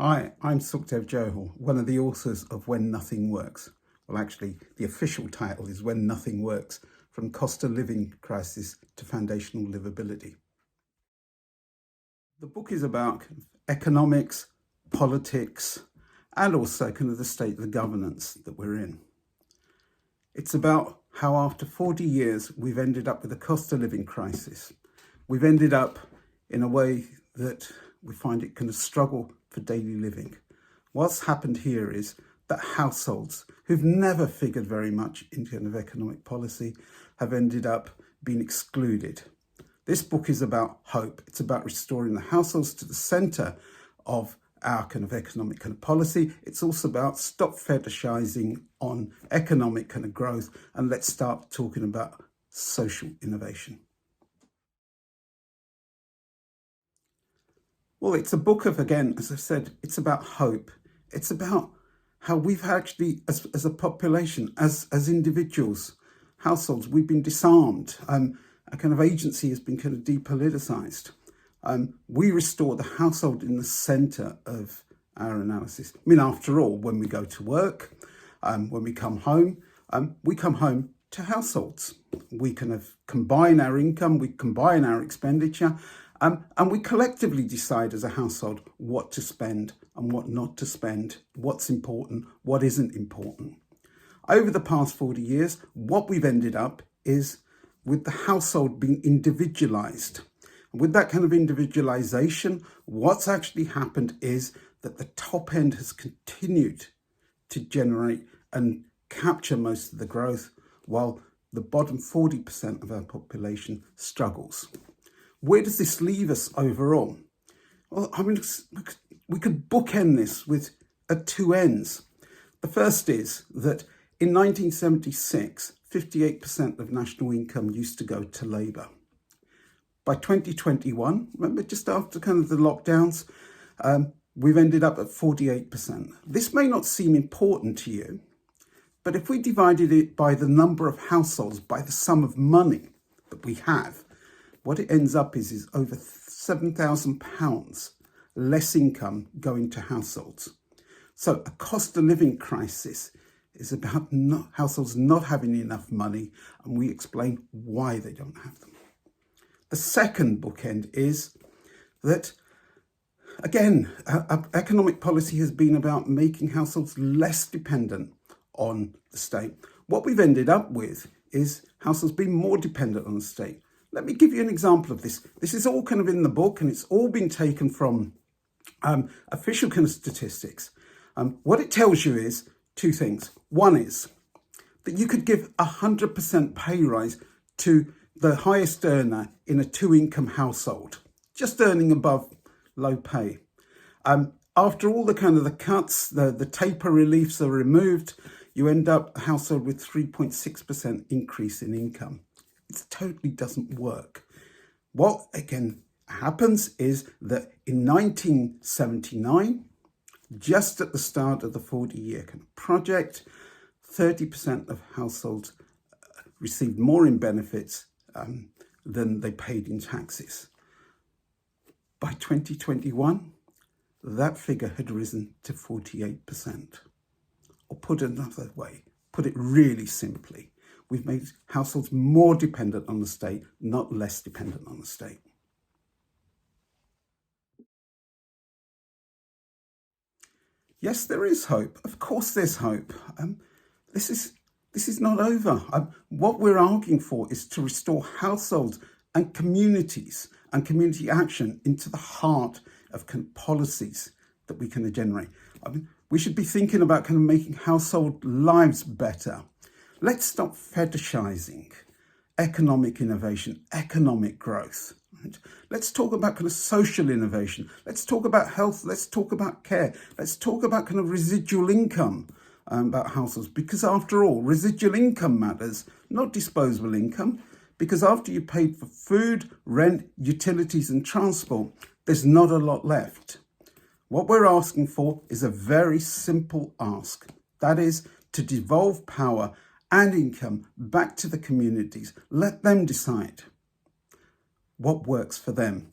Hi, I'm Sukhdev Johal, one of the authors of When Nothing Works. Well, actually, the official title is When Nothing Works, From Cost of Living Crisis to Foundational Livability. The book is about economics, politics, and also kind of the state of the governance that we're in. It's about how after 40 years, we've ended up with a cost of living crisis. We've ended up in a way that we find it kind of struggle for daily living. What's happened here is that households who've never figured very much in kind of economic policy have ended up being excluded. This book is about hope. It's about restoring the households to the centre of our kind of economic kind of policy. It's also about stop fetishizing on economic kind of growth and let's start talking about social innovation. Well, it's a book of, again, as I said, it's about hope. It's about how we've actually, as a population, as individuals, households, we've been disarmed. A kind of agency has been kind of depoliticized. We restore the household in the centre of our analysis. I mean, after all, when we go to work, when we come home to households. We kind of combine our income, we combine our expenditure, and we collectively decide as a household what to spend and what not to spend, what's important, what isn't important. Over the past 40 years, what we've ended up is with the household being individualised. With that kind of individualisation, what's actually happened is that the top end has continued to generate and capture most of the growth, while the bottom 40% of our population struggles. Where does this leave us overall? Well, I mean, we could bookend this with at two ends. The first is that in 1976, 58% of national income used to go to labour. By 2021, remember, just after kind of the lockdowns, we've ended up at 48%. This may not seem important to you, but if we divided it by the number of households, by the sum of money that we have, what it ends up is over £7,000 less income going to households. So a cost of living crisis is about households not having enough money, and we explain why they don't have them. The second bookend is that, again, economic policy has been about making households less dependent on the state. What we've ended up with is households being more dependent on the state. Let me give you an example of this. This is all kind of in the book, and it's all been taken from official kind of statistics. What it tells you is two things. One is that you could give 100% pay rise to the highest earner in a two-income household, just earning above low pay. After all the kind of the cuts, the taper reliefs are removed, you end up a household with 3.6% increase in income. It totally doesn't work. What, again, happens is that in 1979, just at the start of the 40-year kind of project, 30% of households received more in benefits than they paid in taxes. By 2021, that figure had risen to 48%. Or put another way, put it really simply, we've made households more dependent on the state, not less dependent on the state. Yes, there is hope. Of course there's hope. This is not over. What we're arguing for is to restore households and communities and community action into the heart of kind of policies that we can generate. I mean, we should be thinking about kind of making household lives better. Let's stop fetishizing economic innovation, economic growth. Right? Let's talk about kind of social innovation. Let's talk about health. Let's talk about care. Let's talk about kind of residual income about households. Because after all, residual income matters, not disposable income. Because after you paid for food, rent, utilities and transport, there's not a lot left. What we're asking for is a very simple ask. That is to devolve power and income back to the communities. Let them decide what works for them.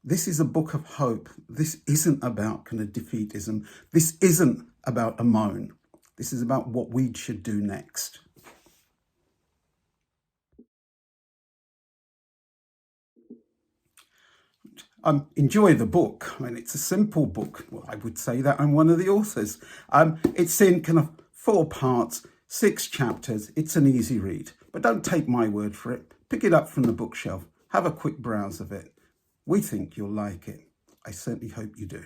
This is a book of hope. This isn't about kind of defeatism. This isn't about a moan. This is about what we should do next. Enjoy the book. I mean, it's a simple book. Well, I would say that I'm one of the authors. It's in kind of 4 parts, 6 chapters. It's an easy read, but don't take my word for it. Pick it up from the bookshelf. Have a quick browse of it. We think you'll like it. I certainly hope you do.